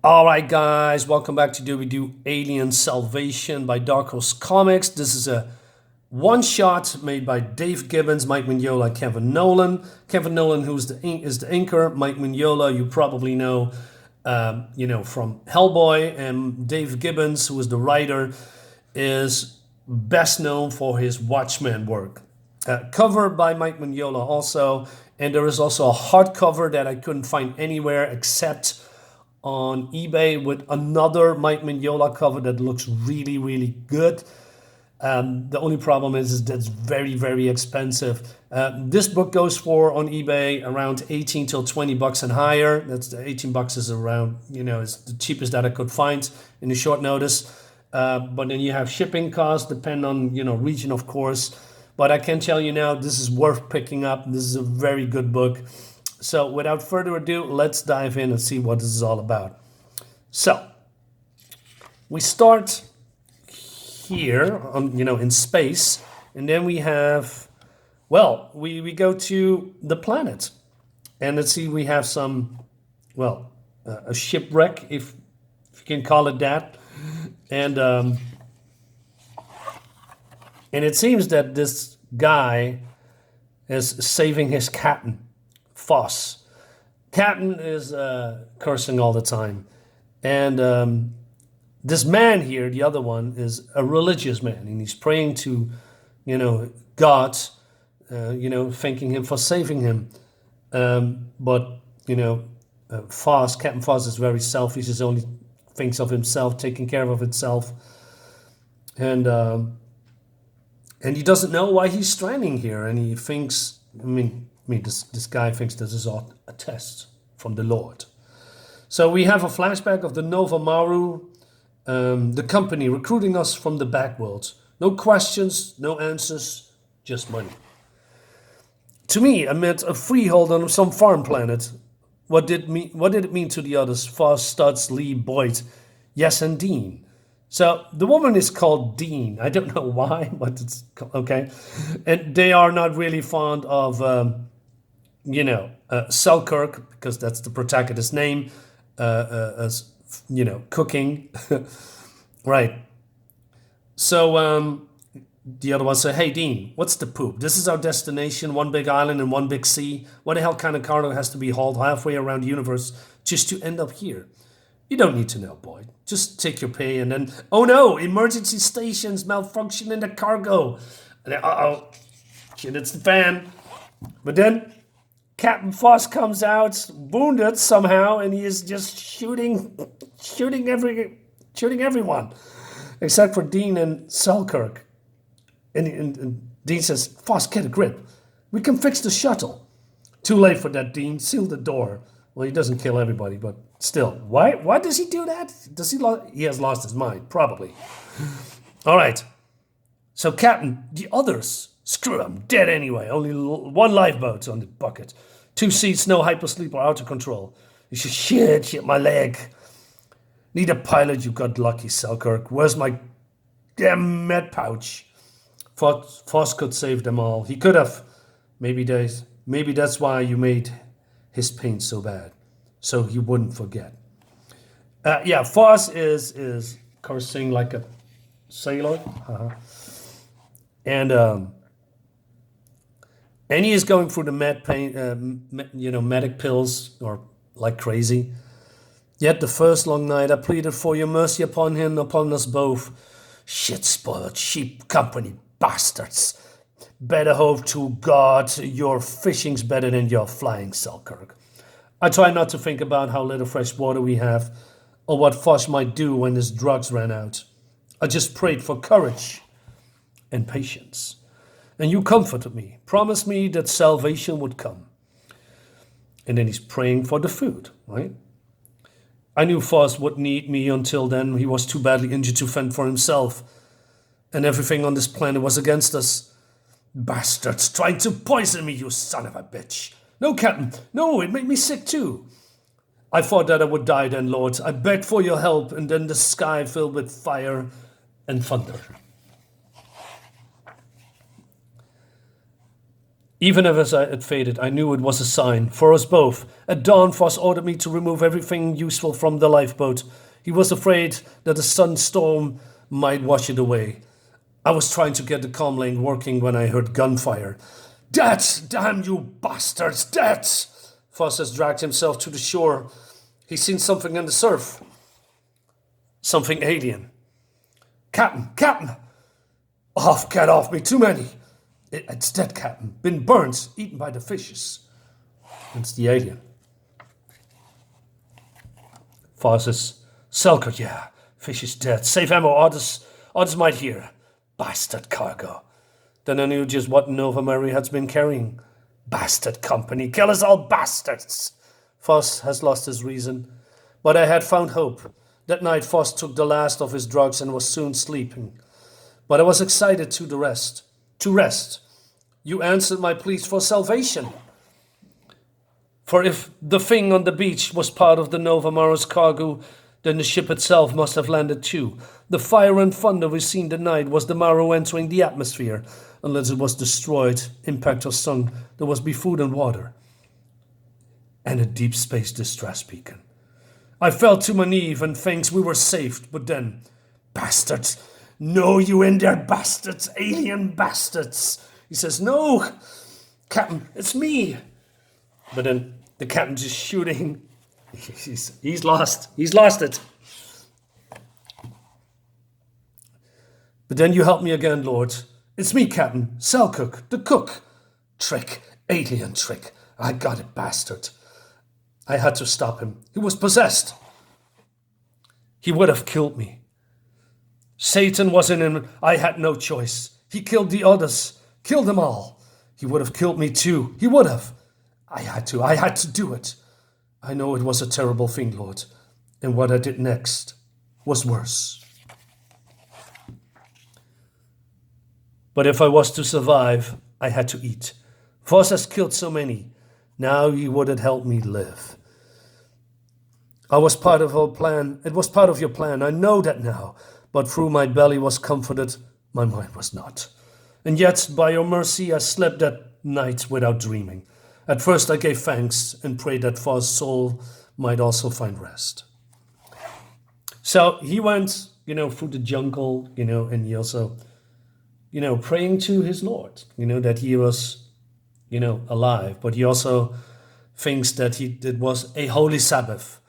All right, guys, welcome back to Do We Do Alien Salvation by Dark Horse Comics. This is a one shot made by Dave Gibbons, Mike Mignola, and Kevin Nowlan. Kevin Nowlan, is the inker. Mike Mignola, you probably know, from Hellboy, and Dave Gibbons, who is the writer, is best known for his Watchmen work. Cover by Mike Mignola also, and there is also a hardcover that I couldn't find anywhere except on eBay with another Mike Mignola cover that looks really, really good. The only problem is that's very, very expensive. This book goes for on eBay around 18 till 20 bucks and higher. That's the 18 bucks is around, it's the cheapest that I could find in a short notice. But then you have shipping costs, depend on, region, of course. But I can tell you now, this is worth picking up. This is a very good book. So without further ado, let's dive in and see what this is all about. So we start here on, in space, and then we have, we go to the planet, and let's see, we have some, a shipwreck, if you can call it that, and it seems that this guy is saving his captain. Foss. Captain is cursing all the time. And this man here, the other one, is a religious man. And he's praying to, God, thanking him for saving him. But Captain Foss is very selfish. He only thinks of himself, taking care of himself. And he doesn't know why he's stranding here. And he thinks, this guy thinks this is all a test from the Lord. So we have a flashback of the Nova Maru, the company recruiting us from the backworld. No questions, no answers, just money. To me, I meant a freehold on some farm planet. What did it mean to the others? Foss, Stutz, Lee, Boyd, yes, and Dean. So the woman is called Dean. I don't know why, but it's okay. And they are not really fond of Selkirk, because that's the protagonist's name, as cooking, right? So the other one said, "Hey Dean, what's the poop? This is our destination, one big island and one big sea. What the hell kind of cargo has to be hauled halfway around the universe just to end up here? You don't need to know, Boyd. Just take your pay and then, oh no, emergency stations malfunction in the cargo. Uh-oh, shit, it's the fan." But then Captain Foss comes out wounded somehow, and he is just shooting everyone, except for Dean and Selkirk. And Dean says, "Foss, get a grip. We can fix the shuttle." Too late for that, Dean. Seal the door. Well, he doesn't kill everybody, but still, why does he do that? He has lost his mind, probably. All right. So, Captain, the others, screw them, dead anyway. Only one lifeboat on the bucket. 2 seats, no hypersleep or out of control. You should shit, my leg. Need a pilot, you got lucky, Selkirk. Where's my damn med pouch? Foss could save them all. He could have. Maybe that's why you made his pain so bad, so he wouldn't forget. Foss is cursing like a sailor, and he is going through the medic pills or like crazy. Yet the first long night I pleaded for your mercy upon him, upon us both. Shit-spoiled sheep company bastards. Better hope to God your fishing's better than your flying, Selkirk. I try not to think about how little fresh water we have, or what Foss might do when his drugs ran out. I just prayed for courage and patience. And you comforted me, promised me that salvation would come. And then he's praying for the food, right? I knew Foss wouldn't need me until then. He was too badly injured to fend for himself. And everything on this planet was against us. Bastards trying to poison me, you son of a bitch. No, Captain, no, it made me sick too. I thought that I would die then, Lord. I begged for your help, and then the sky filled with fire and thunder. Even if as I had faded, I knew it was a sign for us both. At dawn, Foss ordered me to remove everything useful from the lifeboat. He was afraid that a sudden storm might wash it away. I was trying to get the comm lane working when I heard gunfire. Dead! Damn you bastards! Dead! Foss has dragged himself to the shore. He's seen something in the surf. Something alien. Captain! Captain! Off, get off me, too many. It's dead, Captain. Been burnt, eaten by the fishes. It's the alien. Foss says, Selkirk, yeah. Fish is dead. Save ammo, others might hear. Bastard cargo. Then I knew just what Nova Maru had been carrying. Bastard company. Kill us all, bastards. Foss has lost his reason. But I had found hope. That night Foss took the last of his drugs and was soon sleeping. But I was excited to rest. You answered my pleas for salvation. For if the thing on the beach was part of the Nova Maru's cargo, then the ship itself must have landed too. The fire and thunder we seen tonight was the Maru entering the atmosphere. Unless it was destroyed, impact or sunk, there must be food and water. And a deep space distress beacon. I fell to my knees and thanks we were saved, but then, bastards, no, you in there, bastards, alien bastards. He says, no, Captain, it's me. But then the captain's just shooting. He's lost. He's lost it. But then you help me again, Lord. It's me, Captain, Selkirk, the cook. Trick, alien trick. I got it, bastard. I had to stop him. He was possessed. He would have killed me. Satan was in him. I had no choice. He killed the others. Killed them all. He would have killed me too. He would have. I had to do it. I know it was a terrible thing, Lord. And what I did next was worse. But if I was to survive, I had to eat. Voss has killed so many. Now you would have helped me live. I was part of your plan. It was part of your plan. I know that now. But through my belly was comforted, my mind was not. And yet, by your mercy, I slept that night without dreaming. At first I gave thanks and prayed that Voss' soul might also find rest. So he went, through the jungle, and he also, praying to his Lord, that he was, alive. But he also thinks that it was a holy Sabbath.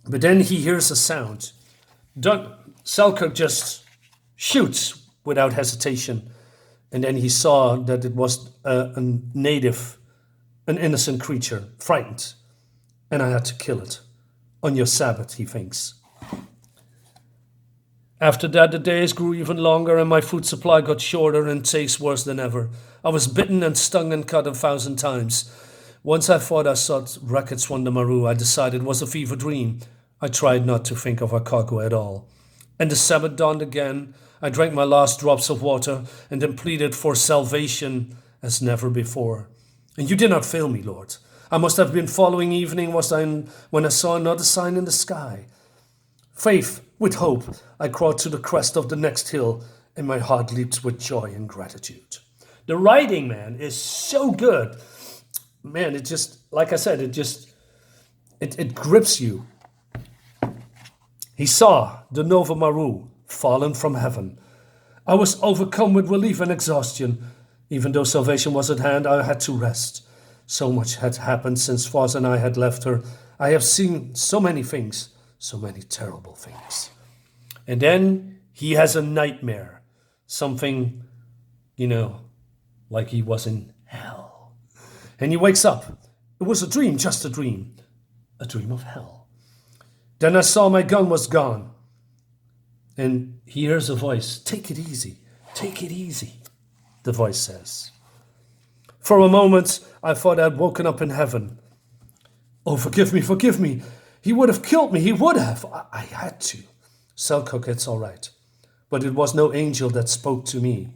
But then he hears a sound. Selkirk just shoots without hesitation. And then he saw that it was a native, an innocent creature, frightened. And I had to kill it. On your Sabbath, he thinks. After that, the days grew even longer and my food supply got shorter and tastes worse than ever. I was bitten and stung and cut 1,000 times. Once I thought I saw wreckage on the Maru, I decided it was a fever dream. I tried not to think of our cargo at all. And the Sabbath dawned again. I drank my last drops of water and then pleaded for salvation as never before. And you did not fail me, Lord. I must have been following evening when I saw another sign in the sky. Faith with hope, I crawled to the crest of the next hill and my heart leaped with joy and gratitude. The writing, man, is so good. Man, it just, like I said, it grips you. He saw the Nova Maru fallen from heaven. I was overcome with relief and exhaustion. Even though salvation was at hand, I had to rest. So much had happened since Voss and I had left her. I have seen so many things, so many terrible things. And then he has a nightmare. Something, like he was in hell. And he wakes up. It was a dream, just a dream. A dream of hell. Then I saw my gun was gone. And he hears a voice. Take it easy. Take it easy. The voice says. For a moment, I thought I'd woken up in heaven. Oh, forgive me. He would have killed me. He would have. I had to. Selkirk, it's all right. But it was no angel that spoke to me.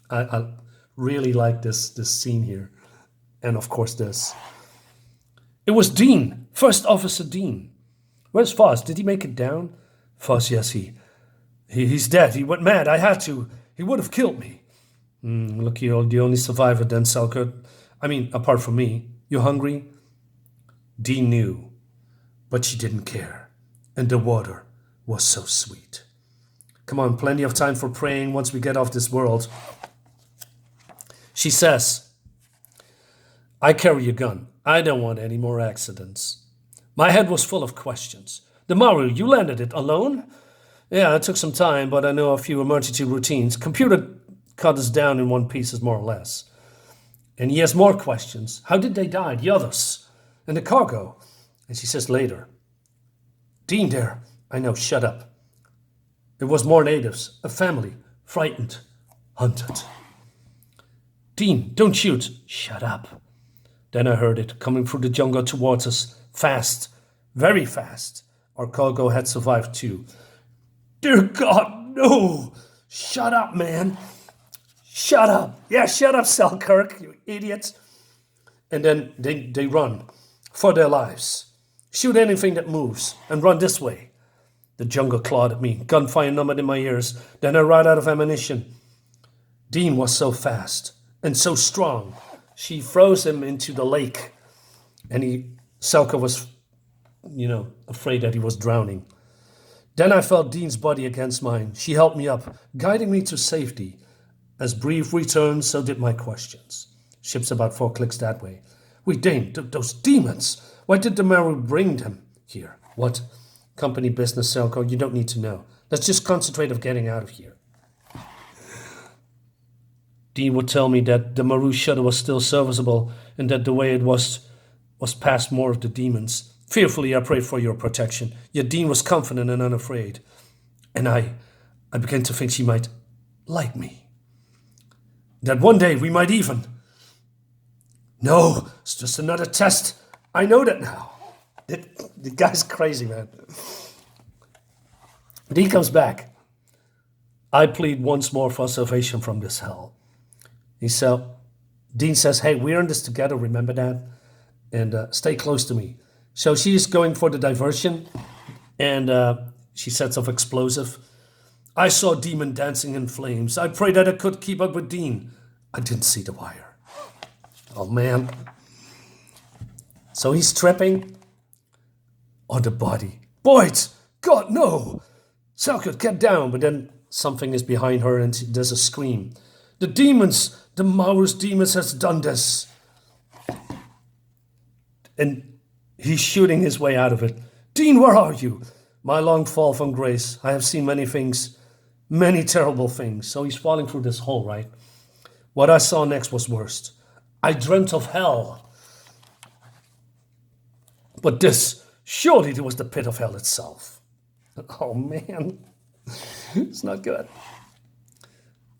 I really like this scene here. And of course this. It was Dean. First Officer Dean. Where's Voss? Did he make it down? Voss, yes, he's dead. He went mad. I had to. He would have killed me. Look, you're the only survivor then, Selkirk. I mean, apart from me. You hungry? Dean knew, but she didn't care. And the water was so sweet. Come on, plenty of time for praying once we get off this world. She says, I carry a gun. I don't want any more accidents. My head was full of questions. The Maru, you landed it alone? Yeah, it took some time, but I know a few emergency routines. Computer cut us down in one pieces, more or less. And he has more questions. How did they die, the others? And the cargo? And she says later, Dean there. I know, shut up. It was more natives, a family, frightened, hunted. Dean, don't shoot. Shut up. Then I heard it coming through the jungle towards us, fast, very fast. Our cargo had survived too. Dear God, no! Shut up, man. Shut up. Yeah, shut up, Selkirk, you idiot. And then they run for their lives. Shoot anything that moves and run this way. The jungle clawed at me, gunfire numbered in my ears. Then I ran out of ammunition. Dean was so fast and so strong. She froze him into the lake. And Selkirk was, afraid that he was drowning. Then I felt Dean's body against mine. She helped me up, guiding me to safety. As brief returned, so did my questions. Ship's about 4 clicks that way. Wait, Dane, those demons! Why did the Maru bring them here? What? Company business, Selko, you don't need to know. Let's just concentrate on getting out of here. Dean would tell me that the Maru shuttle was still serviceable and that the way it was past more of the demons. Fearfully, I prayed for your protection. Yet Dean was confident and unafraid. And I began to think she might like me. That one day we might even. No, it's just another test. I know that now. The guy's crazy, man. But he comes back. I plead once more for salvation from this hell. Dean says, hey, we're in this together, remember that? And stay close to me. So she's going for the diversion, and she sets off explosive. I saw Demon dancing in flames. I prayed that I could keep up with Dean. I didn't see the wire. Oh, man. So he's tripping on the body. Boyd! God, no! Selkirk, get down. But then something is behind her and there's a scream. The demons! The Maurus demons has done this. And he's shooting his way out of it. Dean, where are you? My long fall from grace. I have seen many things, many terrible things. So he's falling through this hole, right? What I saw next was worst. I dreamt of hell. But surely it was the pit of hell itself. Oh, man. It's not good.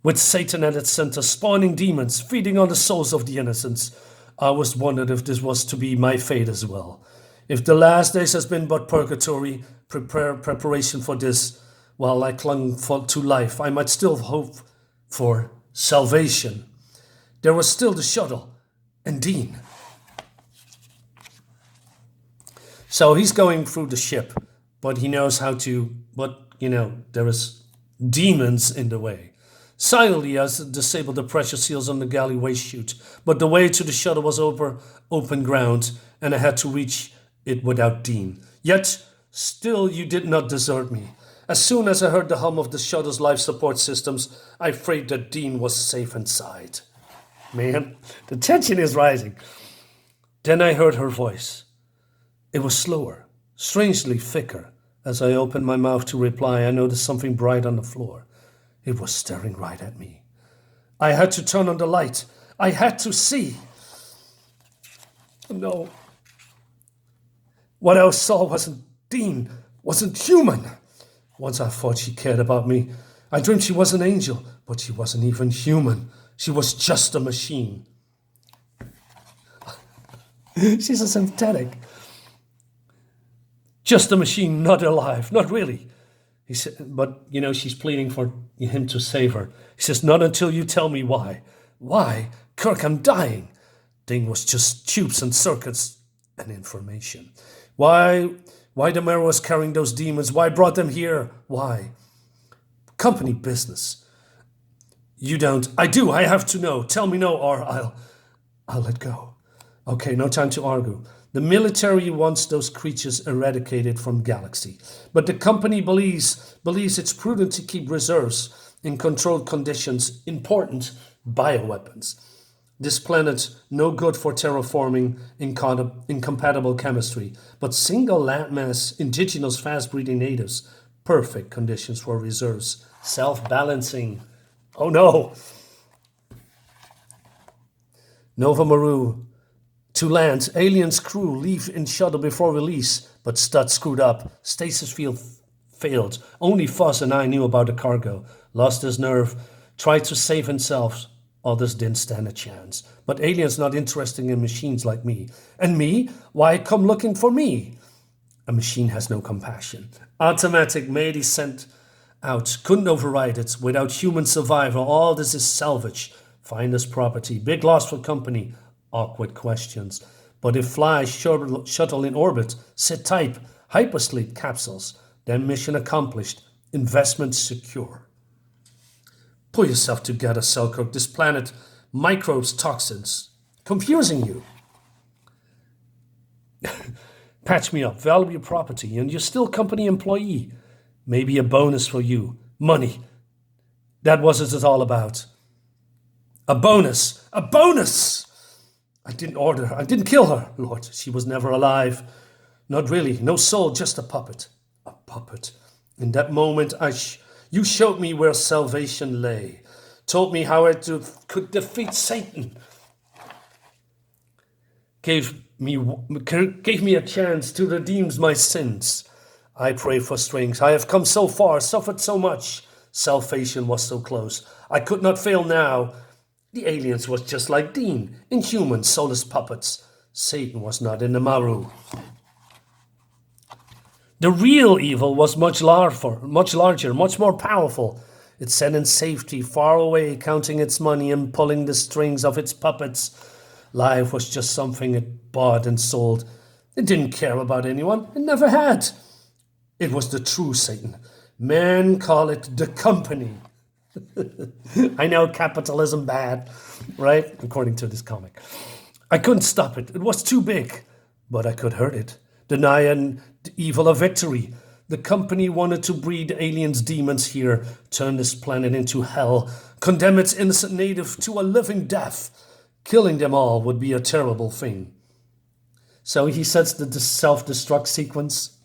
With Satan at its center, spawning demons, feeding on the souls of the innocents, I was wondered if this was to be my fate as well. If the last days has been but purgatory, preparation for this, while I clung to life, I might still hope for salvation. There was still the shuttle and Dean. So he's going through the ship, but he knows how to, there is demons in the way. Silently, I disabled the pressure seals on the galley waste chute, but the way to the shuttle was over open ground, and I had to reach it without Dean. Yet, still you did not desert me. As soon as I heard the hum of the shuttle's life support systems, I prayed that Dean was safe inside. Man, the tension is rising. Then I heard her voice. It was slower, strangely thicker. As I opened my mouth to reply, I noticed something bright on the floor. It was staring right at me. I had to turn on the light. I had to see. No. What I saw wasn't Dean, wasn't human. Once I thought she cared about me. I dreamed she was an angel, but she wasn't even human. She was just a machine. She's a synthetic. Just a machine, not alive, not really. He said, but, she's pleading for him to save her. He says, not until you tell me why. Why? Kirk, I'm dying. Thing was just tubes and circuits and information. Why the mayor was carrying those demons? Why brought them here? Why? Company business. You don't. I do. I have to know. Tell me no, or I'll let go. Okay, no time to argue. The military wants those creatures eradicated from galaxy, but the company believes it's prudent to keep reserves in controlled conditions, important bioweapons. This planet no good for terraforming incompatible chemistry, but single landmass indigenous fast-breeding natives, perfect conditions for reserves, self-balancing. Oh no! Nova Maru. To land, aliens crew leave in shuttle before release, but stud screwed up. Stasis field failed. Only Foss and I knew about the cargo. Lost his nerve. Tried to save himself. Others didn't stand a chance. But aliens not interested in machines like me. And me? Why come looking for me? A machine has no compassion. Automatic Mady sent out. Couldn't override it. Without human survival, all this is salvage. Finder's property. Big loss for company. Awkward questions. But if fly shuttle in orbit, sit tight, hypersleep capsules, then mission accomplished, investment secure. Pull yourself together, Selkirk. This planet, microbes, toxins, confusing you. Patch me up, value your property, and you're still company employee. Maybe a bonus for you. Money. That was what it's all about. A bonus! A bonus! I didn't kill her, Lord. She was never alive. Not really. No soul, just a puppet. A puppet. In that moment, you showed me where salvation lay. Told me how I could defeat Satan. Gave me a chance to redeem my sins. I pray for strength. I have come so far, suffered so much. Salvation was so close. I could not fail now. The aliens was just like Dean, inhuman, soulless puppets. Satan was not in the Maru. The real evil was much larger, much more powerful. It sat in safety, far away, counting its money and pulling the strings of its puppets. Life was just something it bought and sold. It didn't care about anyone. It never had. It was the true Satan. Men call it the company. I know capitalism bad, right? According to this comic. I couldn't stop it. It was too big. But I could hurt it. Denying the evil a victory. The company wanted to breed aliens, demons here, turn this planet into hell, condemn its innocent native to a living death. Killing them all would be a terrible thing. So he sets the self-destruct sequence.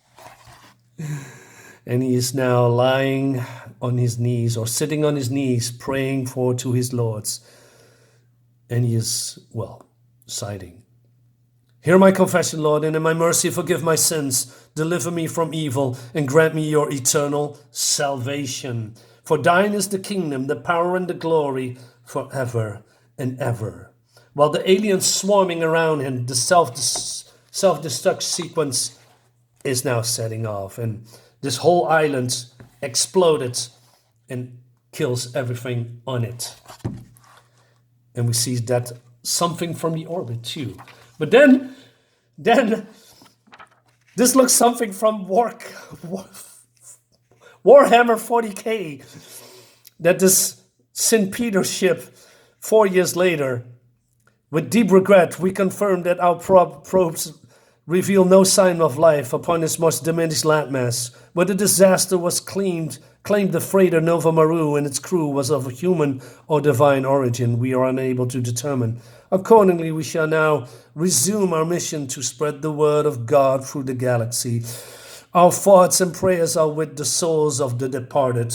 And he is now lying on his knees or sitting on his knees praying to his lords. And he is, sighing. Hear my confession, Lord, and in my mercy forgive my sins. Deliver me from evil and grant me your eternal salvation. For thine is the kingdom, the power and the glory forever and ever. While the aliens swarming around him, the self-destruct sequence is now setting off. And this whole island exploded and kills everything on it. And we see that something from the orbit too. But then this looks something from Warhammer 40k. That this St. Peter ship 4 years later, with deep regret, we confirm that our probes reveal no sign of life upon its much diminished landmass. Where the disaster was claimed the freighter Nova Maru and its crew was of human or divine origin, we are unable to determine. Accordingly, we shall now resume our mission to spread the word of God through the galaxy. Our thoughts and prayers are with the souls of the departed.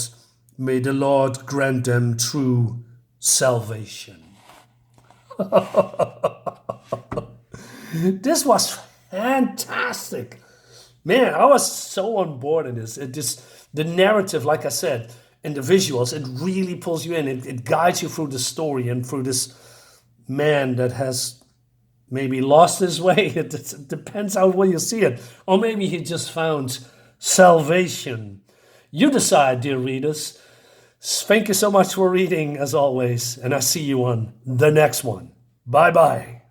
May the Lord grant them true salvation. This was fantastic. Man, I was so on board in this. The narrative, like I said, and the visuals, it really pulls you in. It guides you through the story and through this man that has maybe lost his way. It depends how well you see it. Or maybe he just found salvation. You decide, dear readers. Thank you so much for reading, as always. And I see you on the next one. Bye-bye.